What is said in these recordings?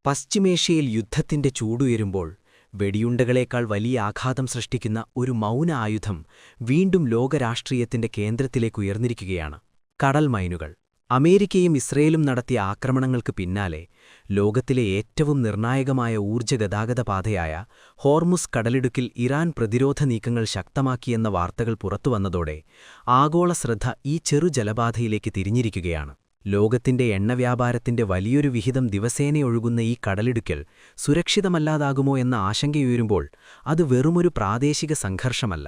പശ്ചിമേഷ്യയിൽ യുദ്ധത്തിന്റെ ചൂടുയരുമ്പോൾ വെടിയുണ്ടകളേക്കാൾ വലിയ ആഘാതം സൃഷ്ടിക്കുന്ന ഒരു മൗന ആയുധം വീണ്ടും ലോകരാഷ്ട്രീയത്തിന്റെ കേന്ദ്രത്തിലേക്കുയർന്നിരിക്കുകയാണ്. കടൽ മൈനുകൾ. അമേരിക്കയും ഇസ്രയേലും നടത്തിയ ആക്രമണങ്ങൾക്ക് പിന്നാലെ ലോകത്തിലെ ഏറ്റവും നിർണായകമായ ഊർജ്ജഗതാഗത പാതയായ ഹോർമുസ് കടലിടുക്കിൽ ഇറാൻ പ്രതിരോധ നീക്കങ്ങൾ ശക്തമാക്കിയെന്ന വാർത്തകൾ പുറത്തുവന്നതോടെ ആഗോള ശ്രദ്ധ ഈ ചെറു ജലപാതയിലേക്ക് തിരിഞ്ഞിരിക്കുകയാണ്. ലോകത്തിന്റെ എണ്ണവ്യാപാരത്തിന്റെ വലിയൊരു വിഹിതം ദിവസേനയൊഴുകുന്ന ഈ കടലിടുക്കിൽ സുരക്ഷിതമല്ലാതാകുമോ എന്ന ആശങ്കയുയരുമ്പോൾ അത് വെറുമൊരു പ്രാദേശിക സംഘർഷമല്ല,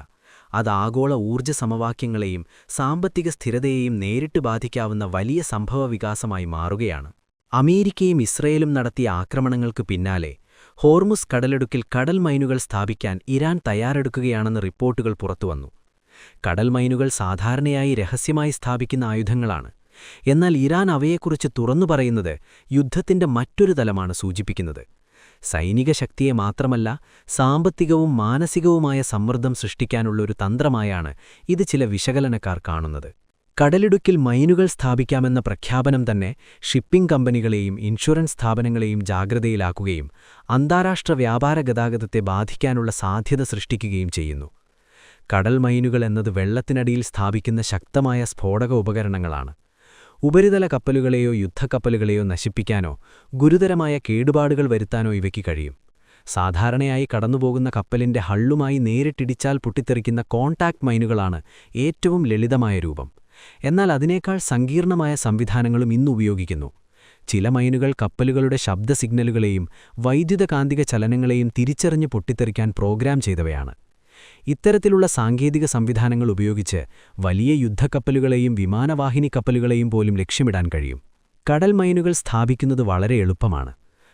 അത് ആഗോള ഊർജ്ജ സമവാക്യങ്ങളെയും സാമ്പത്തിക സ്ഥിരതയെയും നേരിട്ട് ബാധിക്കാവുന്ന വലിയ സംഭവവികാസമായി മാറുകയാണ്. അമേരിക്കയും ഇസ്രയേലും നടത്തിയ ആക്രമണങ്ങൾക്ക് പിന്നാലെ ഹോർമുസ് കടലിടുക്കിൽ കടൽ മൈനുകൾ സ്ഥാപിക്കാൻ ഇറാൻ തയ്യാറെടുക്കുകയാണെന്ന് റിപ്പോർട്ടുകൾ പുറത്തുവന്നു. കടൽ മൈനുകൾ സാധാരണയായി രഹസ്യമായി സ്ഥാപിക്കുന്ന ആയുധങ്ങളാണ്. എന്നാൽ ഇറാൻ അവയെക്കുറിച്ച് തുറന്നു പറയുന്നത് യുദ്ധത്തിന്റെ മറ്റൊരു തലമാണ് സൂചിപ്പിക്കുന്നത്. സൈനിക ശക്തിയെ മാത്രമല്ല, സാമ്പത്തികവും മാനസികവുമായ സമ്മർദ്ദം സൃഷ്ടിക്കാനുള്ളൊരു തന്ത്രമായാണ് ഇത് ചില വിശകലനക്കാർ കാണുന്നത്. കടലിടുക്കിൽ മൈനുകൾ സ്ഥാപിക്കാമെന്ന പ്രഖ്യാപനം തന്നെ ഷിപ്പിംഗ് കമ്പനികളെയും ഇൻഷുറൻസ് സ്ഥാപനങ്ങളെയും ജാഗ്രതയിലാക്കുകയും അന്താരാഷ്ട്ര വ്യാപാര ഗതാഗതത്തെ ബാധിക്കാനുള്ള സാധ്യത സൃഷ്ടിക്കുകയും ചെയ്യുന്നു. കടൽ മൈനുകൾ എന്നത് വെള്ളത്തിനടിയിൽ സ്ഥാപിക്കുന്ന ശക്തമായ സ്ഫോടക ഉപകരണങ്ങളാണ്. ഉപരിതല കപ്പലുകളെയോ യുദ്ധക്കപ്പലുകളെയോ നശിപ്പിക്കാനോ ഗുരുതരമായ കേടുപാടുകൾ വരുത്താനോ ഇവയ്ക്ക് കഴിയും. സാധാരണയായി കടന്നുപോകുന്ന കപ്പലിന്റെ ഹള്ളുമായി നേരിട്ടിടിച്ചാൽ പൊട്ടിത്തെറിക്കുന്ന കോൺടാക്ട് മൈനുകളാണ് ഏറ്റവും ലളിതമായ രൂപം. എന്നാൽ അതിനേക്കാൾ സങ്കീർണമായ സംവിധാനങ്ങളും ഇന്ന് ഉപയോഗിക്കുന്നു. ചില മൈനുകൾ കപ്പലുകളുടെ ശബ്ദ സിഗ്നലുകളെയും വൈദ്യുതകാന്തിക ചലനങ്ങളെയും തിരിച്ചറിഞ്ഞ് പൊട്ടിത്തെറിക്കാൻ പ്രോഗ്രാം ചെയ്തവയാണ്. ഇത്തരത്തിലുള്ള സാങ്കേതിക സംവിധാനങ്ങൾ ഉപയോഗിച്ച് വലിയ യുദ്ധക്കപ്പലുകളെയും വിമാനവാഹിനി കപ്പലുകളെയും പോലും ലക്ഷ്യമിടാൻ കഴിയും. കടൽ മൈനുകൾ സ്ഥാപിക്കുന്നത് വളരെ എളുപ്പമാണ്.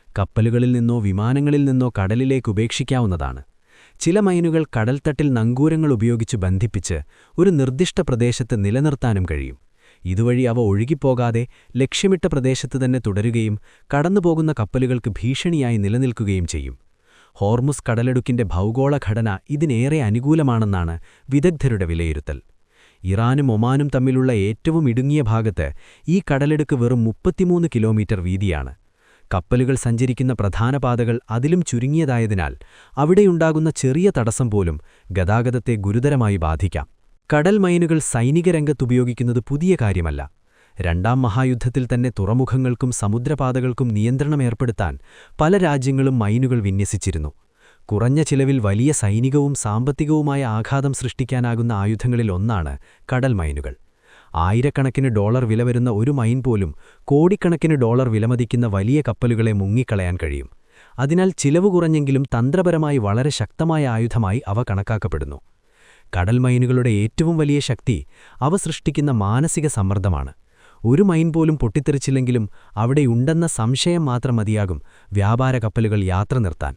കപ്പലുകളിൽ നിന്നോ വിമാനങ്ങളിൽ നിന്നോ കടലിലേക്ക് ഉപേക്ഷിക്കാവുന്നതാണ്. ചില മൈനുകൾ കടൽത്തട്ടിൽ നങ്കൂരങ്ങൾ ഉപയോഗിച്ച് ബന്ധിപ്പിച്ച് ഒരു നിർദ്ദിഷ്ട പ്രദേശത്ത് നിലനിർത്താനും കഴിയും. ഇതുവഴി അവ ഒഴുകിപ്പോകാതെ ലക്ഷ്യമിട്ട പ്രദേശത്ത് തന്നെ തുടരുകയും കടന്നുപോകുന്ന കപ്പലുകൾക്ക് ഭീഷണിയായി നിലനിൽക്കുകയും ചെയ്യും. ഹോർമുസ് കടലിടുക്കിന്റെ ഭൗഗോളഘടന ഇതിനേറെ അനുകൂലമാണെന്നാണ് വിദഗ്ധരുടെ വിലയിരുത്തൽ. ഇറാനും ഒമാനും തമ്മിലുള്ള ഏറ്റവും ഇടുങ്ങിയ ഭാഗത്ത് ഈ കടലിടുക്ക് വെറും 33 കിലോമീറ്റർ വീതിയാണ്. കപ്പലുകൾ സഞ്ചരിക്കുന്ന പ്രധാന പാതകൾ അതിലും ചുരുങ്ങിയതായതിനാൽ അവിടെയുണ്ടാകുന്ന ചെറിയ തടസ്സം പോലും ഗതാഗതത്തെ ഗുരുതരമായി ബാധിക്കാം. കടൽ മൈനുകൾ സൈനിക രംഗത്തുപയോഗിക്കുന്നത് പുതിയ കാര്യമല്ല. രണ്ടാം മഹായുദ്ധത്തിൽ തന്നെ തുറമുഖങ്ങൾക്കും സമുദ്രപാതകൾക്കും നിയന്ത്രണമേർപ്പെടുത്താൻ പല രാജ്യങ്ങളും മൈനുകൾ വിന്യസിച്ചിരുന്നു. കുറഞ്ഞ ചിലവിൽ വലിയ സൈനികവും സാമ്പത്തികവുമായ ആഘാതം സൃഷ്ടിക്കാനാകുന്ന ആയുധങ്ങളിൽ ഒന്നാണ് കടൽ മൈനുകൾ. ആയിരക്കണക്കിന് ഡോളർ വില വരുന്ന ഒരു മൈൻ പോലും കോടിക്കണക്കിന് ഡോളർ വിലമതിക്കുന്ന വലിയ കപ്പലുകളെ മുങ്ങിക്കളയാൻ കഴിയും. അതിനാൽ ചിലവ് കുറഞ്ഞെങ്കിലും തന്ത്രപരമായി വളരെ ശക്തമായ ആയുധമായി അവ കണക്കാക്കപ്പെടുന്നു. കടൽ മൈനുകളുടെ ഏറ്റവും വലിയ ശക്തി അവ സൃഷ്ടിക്കുന്ന മാനസിക സമ്മർദ്ദമാണ്. ഒരു മൈൻ പോലും പൊട്ടിത്തെറിച്ചില്ലെങ്കിലും അവിടെയുണ്ടെന്ന സംശയം മാത്രം മതിയാകും വ്യാപാര കപ്പലുകൾ യാത്ര നിർത്താൻ.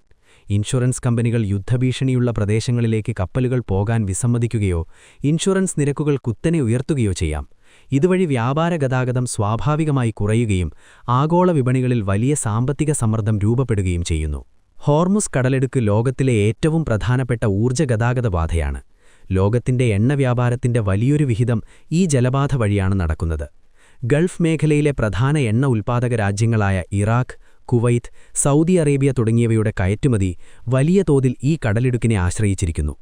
ഇൻഷുറൻസ് കമ്പനികൾ യുദ്ധഭീഷണിയുള്ള പ്രദേശങ്ങളിലേക്ക് കപ്പലുകൾ പോകാൻ വിസമ്മതിക്കുകയോ ഇൻഷുറൻസ് നിരക്കുകൾ കുത്തനെ ഉയർത്തുകയോ ചെയ്യാം. ഇതുവഴി വ്യാപാര ഗതാഗതം സ്വാഭാവികമായി കുറയുകയും ആഗോള വിപണികളിൽ വലിയ സാമ്പത്തിക സമ്മർദ്ദം രൂപപ്പെടുകയും ചെയ്യുന്നു. ഹോർമുസ് കടലിടുക്ക് ലോകത്തിലെ ഏറ്റവും പ്രധാനപ്പെട്ട ഊർജ്ജ ഗതാഗതപാതയാണ്. ലോകത്തിന്റെ എണ്ണവ്യാപാരത്തിന്റെ വലിയൊരു വിഹിതം ഈ ജലപാത വഴിയാണ് നടക്കുന്നത്. ഗൾഫ് മേഖലയിലെ പ്രധാന എണ്ണ ഉൽപ്പാദക രാജ്യങ്ങളായ ഇറാഖ്, കുവൈത്ത്, സൗദി അറേബ്യ തുടങ്ങിയവയുടെ കയറ്റുമതി വലിയ തോതിൽ ഈ കടലിടുക്കിനെ ആശ്രയിച്ചിരിക്കുന്നു.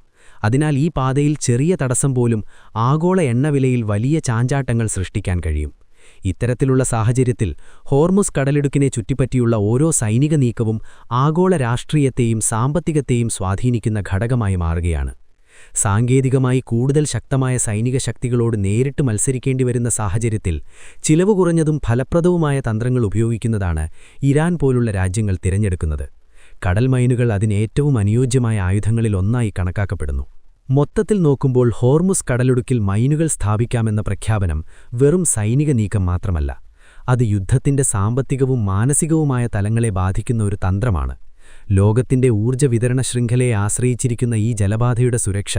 അതിനാൽ ഈ പാതയിൽ ചെറിയ തടസ്സം പോലും ആഗോള എണ്ണവിലയിൽ വലിയ ചാഞ്ചാട്ടങ്ങൾ സൃഷ്ടിക്കാൻ കഴിയും. ഇത്തരത്തിലുള്ള സാഹചര്യത്തിൽ ഹോർമുസ് കടലിടുക്കിനെ ചുറ്റിപ്പറ്റിയുള്ള ഓരോ സൈനിക നീക്കവും ആഗോള രാഷ്ട്രീയത്തെയും സാമ്പത്തികത്തെയും സ്വാധീനിക്കുന്ന ഘടകമായി മാറുകയാണ്. സാങ്കേതികമായി കൂടുതൽ ശക്തമായ സൈനിക ശക്തികളോട് നേരിട്ട് മത്സരിക്കേണ്ടി വരുന്ന സാഹചര്യത്തിൽ ചിലവ് കുറഞ്ഞതും ഫലപ്രദവുമായ തന്ത്രങ്ങൾ ഉപയോഗിക്കുന്നതാണ് ഇറാൻ പോലുള്ള രാജ്യങ്ങൾ തിരഞ്ഞെടുക്കുന്നത്. കടൽ മൈനുകൾ അതിനേറ്റവും അനുയോജ്യമായ ആയുധങ്ങളിൽ ഒന്നായി കണക്കാക്കപ്പെടുന്നു. മൊത്തത്തിൽ നോക്കുമ്പോൾ ഹോർമുസ് കടലിടുക്കിൽ മൈനുകൾ സ്ഥാപിക്കാമെന്ന പ്രഖ്യാപനം വെറും സൈനിക നീക്കം മാത്രമല്ല, അത് യുദ്ധത്തിന്റെ സാമ്പത്തികവും മാനസികവുമായ തലങ്ങളെ ബാധിക്കുന്ന ഒരു തന്ത്രമാണ്. ലോകത്തിന്റെ ഊർജ്ജ വിതരണ ശൃംഖലയെ ആശ്രയിച്ചിരിക്കുന്ന ഈ ജലപാതയുടെ സുരക്ഷ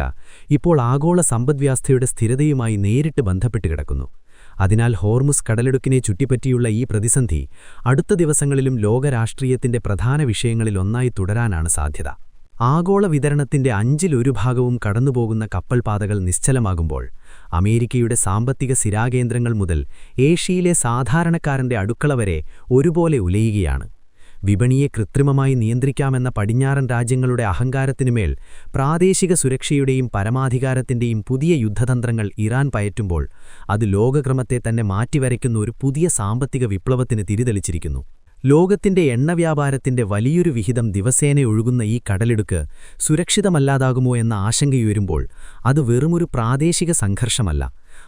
ഇപ്പോൾ ആഗോള സമ്പദ്വ്യവസ്ഥയുടെ സ്ഥിരതയുമായി നേരിട്ട് ബന്ധപ്പെട്ട് കിടക്കുന്നു. അതിനാൽ ഹോർമുസ് കടലിടുക്കിനെ ചുറ്റിപ്പറ്റിയുള്ള ഈ പ്രതിസന്ധി അടുത്ത ദിവസങ്ങളിലും ലോകരാഷ്ട്രീയത്തിന്റെ പ്രധാന വിഷയങ്ങളിലൊന്നായി തുടരാനാണ് സാധ്യത. ആഗോള വിതരണത്തിന്റെ 1/5 ഭാഗവും കടന്നുപോകുന്ന കപ്പൽപാതകൾ നിശ്ചലമാകുമ്പോൾ അമേരിക്കയുടെ സാമ്പത്തിക സിരാകേന്ദ്രങ്ങൾ മുതൽ ഏഷ്യയിലെ സാധാരണക്കാരന്റെ അടുക്കള വരെ ഒരുപോലെ ഉലയുകയാണ്. വിപണിയെ കൃത്രിമമായി നിയന്ത്രിക്കാമെന്ന പടിഞ്ഞാറൻ രാജ്യങ്ങളുടെ അഹങ്കാരത്തിനുമേൽ പ്രാദേശിക സുരക്ഷയുടെയും പരമാധികാരത്തിന്റെയും പുതിയ യുദ്ധതന്ത്രങ്ങൾ ഇറാൻ പയറ്റുമ്പോൾ അത് ലോകക്രമത്തെ തന്നെ മാറ്റിവരയ്ക്കുന്ന ഒരു പുതിയ സാമ്പത്തിക വിപ്ലവത്തിന് തിരിതെളിച്ചിരിക്കുന്നു. ലോകത്തിന്റെ എണ്ണവ്യാപാരത്തിന്റെ വലിയൊരു വിഹിതം ദിവസേന ഒഴുകുന്ന ഈ കടലിടുക്ക് സുരക്ഷിതമല്ലാതാകുമോ എന്ന ആശങ്കയുയരുമ്പോൾ അത് വെറുമൊരു പ്രാദേശിക സംഘർഷമല്ല,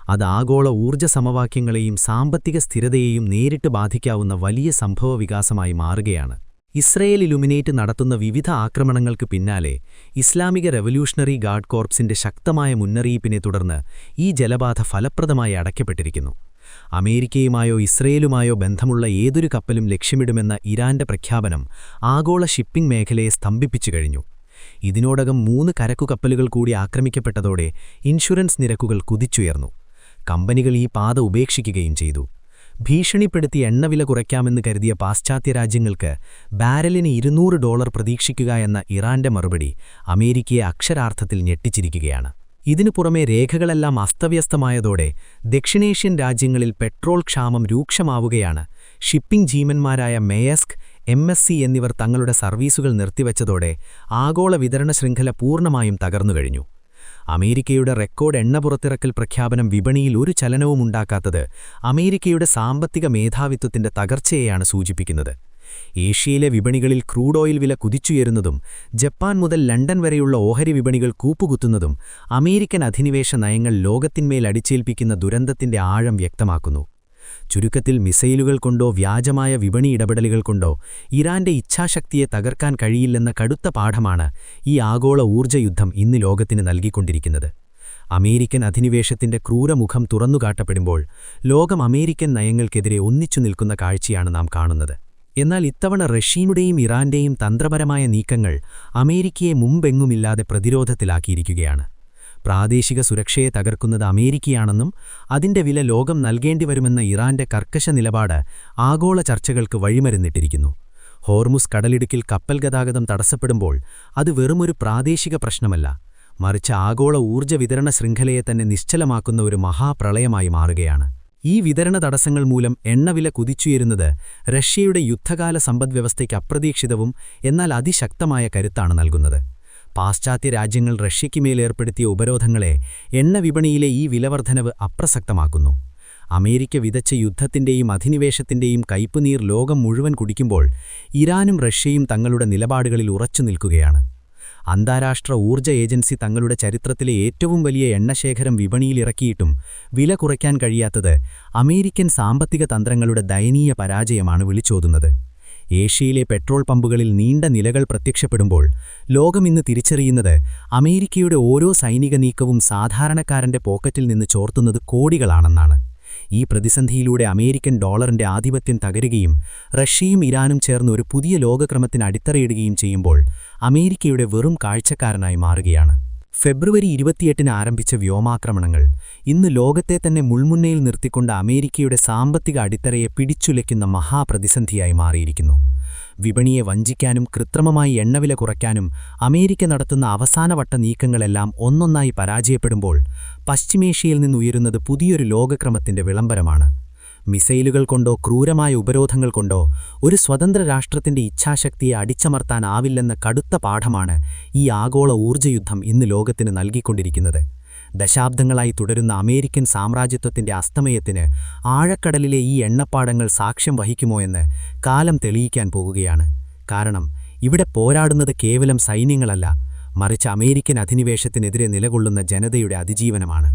അത് ആഗോള ഊർജ്ജ സമവാക്യങ്ങളെയും സാമ്പത്തിക സ്ഥിരതയെയും നേരിട്ട് ബാധിക്കാവുന്ന വലിയ സംഭവവികാസമായി മാറുകയാണ്. ഇസ്രയേൽ ഇലുമിനേറ്റ് നടത്തുന്ന വിവിധ ആക്രമണങ്ങൾക്ക് പിന്നാലെ ഇസ്ലാമിക റവല്യൂഷണറി ഗാർഡ് കോർപ്സിന്റെ ശക്തമായ മുന്നറിയിപ്പിനെ തുടർന്ന് ഈ ജലപാത ഫലപ്രദമായി അടയ്ക്കപ്പെട്ടിരിക്കുന്നു. അമേരിക്കയുമായോ ഇസ്രയേലുമായോ ബന്ധമുള്ള ഏതൊരു കപ്പലും ലക്ഷ്യമിടുമെന്ന ഇറാന്റെ പ്രഖ്യാപനം ആഗോള ഷിപ്പിംഗ് മേഖലയെ സ്തംഭിപ്പിച്ചു കഴിഞ്ഞു. ഇതിനോടകം 3 കരക്കുകപ്പലുകൾ കൂടി ആക്രമിക്കപ്പെട്ടതോടെ ഇൻഷുറൻസ് നിരക്കുകൾ കുതിച്ചുയർന്നു. കമ്പനികൾ ഈ പാത ഉപേക്ഷിക്കുകയും ചെയ്തു. ഭീഷണിപ്പെടുത്തി എണ്ണവില കുറയ്ക്കാമെന്ന് കരുതിയ പാശ്ചാത്യ രാജ്യങ്ങൾക്ക് ബാരലിന് $200 പ്രതീക്ഷിക്കുക എന്ന ഇറാന്റെ മറുപടി അമേരിക്കയെ അക്ഷരാർത്ഥത്തിൽ ഞെട്ടിച്ചിരിക്കുകയാണ്. ഇതിനു പുറമെ രേഖകളെല്ലാം അസ്തവ്യസ്തമായതോടെ ദക്ഷിണേഷ്യൻ രാജ്യങ്ങളിൽ പെട്രോൾ ക്ഷാമം രൂക്ഷമാവുകയാണ്. ഷിപ്പിംഗ് ജീമന്മാരായ മേയസ്ക്, MSC എന്നിവർ തങ്ങളുടെ സർവീസുകൾ നിർത്തിവച്ചതോടെ ആഗോള വിതരണ ശൃംഖല പൂർണ്ണമായും തകർന്നുകഴിഞ്ഞു. അമേരിക്കയുടെ റെക്കോർഡ് എണ്ണ പുറത്തിറക്കൽ പ്രഖ്യാപനം വിപണിയിൽ ഒരു ചലനവുമുണ്ടാക്കാത്തത് അമേരിക്കയുടെ സാമ്പത്തിക മേധാവിത്വത്തിന്റെ തകർച്ചയെയാണ് സൂചിപ്പിക്കുന്നത്. ഏഷ്യയിലെ വിപണികളിൽ ക്രൂഡ് ഓയിൽ വില കുതിച്ചുയരുന്നതും ജപ്പാൻ മുതൽ ലണ്ടൻ വരെയുള്ള ഓഹരി വിപണികൾ കൂപ്പുകുത്തുന്നതും അമേരിക്കൻ അധിനിവേശ നയങ്ങൾ ലോകത്തിന്മേൽ അടിച്ചേൽപ്പിക്കുന്ന ദുരന്തത്തിന്റെ ആഴം വ്യക്തമാക്കുന്നു. ചുരുക്കത്തിൽ മിസൈലുകൾ കൊണ്ടോ വ്യാജമായ വിപണി ഇടപെടലുകൾ കൊണ്ടോ ഇറാന്റെ ഇച്ഛാശക്തിയെ തകർക്കാൻ കഴിയില്ലെന്ന കടുത്ത പാഠമാണ് ഈ ആഗോള ഊർജ്ജയുദ്ധം ഇന്ന് ലോകത്തിന് നൽകിക്കൊണ്ടിരിക്കുന്നത്. അമേരിക്കൻ അധിനിവേശത്തിന്റെ ക്രൂരമുഖം തുറന്നുകാട്ടപ്പെടുമ്പോൾ ലോകം അമേരിക്കൻ നയങ്ങൾക്കെതിരെ ഒന്നിച്ചു നിൽക്കുന്ന കാഴ്ചയാണ് നാം കാണുന്നത്. എന്നാൽ ഇത്തവണ റഷ്യയുടെയും ഇറാന്റെയും തന്ത്രപരമായ നീക്കങ്ങൾ അമേരിക്കയെ മുമ്പെങ്ങുമില്ലാതെ പ്രതിരോധത്തിലാക്കിയിരിക്കുകയാണ്. പ്രാദേശിക സുരക്ഷയെ തകർക്കുന്നത് അമേരിക്കയാണെന്നും അതിന്റെ വില ലോകം നൽകേണ്ടിവരുമെന്ന ഇറാന്റെ കർക്കശ നിലപാട് ആഗോള ചർച്ചകൾക്ക് വഴിമരുന്നിട്ടിരിക്കുന്നു. ഹോർമുസ് കടലിടുക്കിൽ കപ്പൽ ഗതാഗതം തടസ്സപ്പെടുമ്പോൾ അത് വെറുമൊരു പ്രാദേശിക പ്രശ്നമല്ല, മറിച്ച് ആഗോള ഊർജ്ജ വിതരണ ശൃംഖലയെ തന്നെ നിശ്ചലമാക്കുന്ന ഒരു മഹാപ്രളയമായി മാറുകയാണ്. ഈ വിതരണ തടസ്സങ്ങൾ മൂലം എണ്ണവില കുതിച്ചുയരുന്നത് റഷ്യയുടെ യുദ്ധകാല സമ്പദ്വ്യവസ്ഥയ്ക്ക് അപ്രതീക്ഷിതവും എന്നാൽ അതിശക്തമായ കരുത്താണ് നൽകുന്നത്. പാശ്ചാത്യ രാജ്യങ്ങൾ റഷ്യയ്ക്ക് മേലേർപ്പെടുത്തിയ ഉപരോധങ്ങളെ എണ്ണവിപണിയിലെ ഈ വിലവർദ്ധനവ് അപ്രസക്തമാക്കുന്നു. അമേരിക്ക വിതച്ച യുദ്ധത്തിന്റെയും അധിനിവേശത്തിന്റെയും കയ്പുനീർ ലോകം മുഴുവൻ കുടിക്കുമ്പോൾ ഇറാനും റഷ്യയും തങ്ങളുടെ നിലപാടുകളിൽ ഉറച്ചു നിൽക്കുകയാണ്. അന്താരാഷ്ട്ര ഊർജ്ജ ഏജൻസി തങ്ങളുടെ ചരിത്രത്തിലെ ഏറ്റവും വലിയ എണ്ണശേഖരം വിപണിയിലിറക്കിയിട്ടും വില കുറയ്ക്കാൻ കഴിയാത്തത് അമേരിക്കൻ സാമ്പത്തിക തന്ത്രങ്ങളുടെ ദയനീയ പരാജയമാണ് വിളിച്ചോതുന്നത്. ഏഷ്യയിലെ പെട്രോൾ പമ്പുകളിൽ നീണ്ട നിലകൾ പ്രത്യക്ഷപ്പെടുമ്പോൾ ലോകമിന്ന് തിരിച്ചറിയുന്നത് അമേരിക്കയുടെ ഓരോ സൈനിക നീക്കവും സാധാരണക്കാരന്റെ പോക്കറ്റിൽ നിന്ന് ചോർത്തുന്നത് കോടികളാണെന്നാണ്. ഈ പ്രതിസന്ധിയിലൂടെ അമേരിക്കൻ ഡോളറിന്റെ ആധിപത്യം തകരുകയും റഷ്യയും ഇറാനും ചേർന്ന് ഒരു പുതിയ ലോകക്രമത്തിന് അടിത്തറയിടുകയും ചെയ്യുമ്പോൾ അമേരിക്കയുടെ വെറും കാഴ്ചക്കാരനായി മാറുകയാണ്. ഫെബ്രുവരി 28-ന് ആരംഭിച്ച വ്യോമാക്രമണങ്ങൾ ഇന്ന് ലോകത്തെ തന്നെ മുൾമുന്നയിൽ നിർത്തിക്കൊണ്ട് അമേരിക്കയുടെ സാമ്പത്തിക അടിത്തറയെ പിടിച്ചുലയ്ക്കുന്ന മഹാപ്രതിസന്ധിയായി മാറിയിരിക്കുന്നു. വിപണിയെ വഞ്ചിക്കാനും കൃത്രിമമായി എണ്ണവില കുറയ്ക്കാനും അമേരിക്ക നടത്തുന്ന അവസാനവട്ട നീക്കങ്ങളെല്ലാം ഒന്നൊന്നായി പരാജയപ്പെടുമ്പോൾ പശ്ചിമേഷ്യയിൽ നിന്നുയരുന്നത് പുതിയൊരു ലോകക്രമത്തിന്റെ വിളംബരമാണ്. മിസൈലുകൾ കൊണ്ടോ ക്രൂരമായ ഉപരോധങ്ങൾ കൊണ്ടോ ഒരു സ്വതന്ത്ര രാഷ്ട്രത്തിന്റെ ഇച്ഛാശക്തിയെ അടിച്ചമർത്താനാവില്ലെന്ന കടുത്ത പാഠമാണ് ഈ ആഗോള ഊർജ്ജയുദ്ധം ഇന്ന് ലോകത്തിന് നൽകിക്കൊണ്ടിരിക്കുന്നത്. ദശാബ്ദങ്ങളായി തുടരുന്ന അമേരിക്കൻ സാമ്രാജ്യത്വത്തിന്റെ അസ്തമയത്തിന് ആഴക്കടലിലെ ഈ എണ്ണപ്പാടങ്ങൾ സാക്ഷ്യം വഹിക്കുമോ എന്ന് കാലം തെളിയിക്കാൻ പോകുകയാണ്. കാരണം ഇവിടെ പോരാടുന്നത് കേവലം സൈന്യങ്ങളല്ല, മറിച്ച് അമേരിക്കൻ അധിനിവേശത്തിനെതിരെ നിലകൊള്ളുന്ന ജനതയുടെ അതിജീവനമാണ്.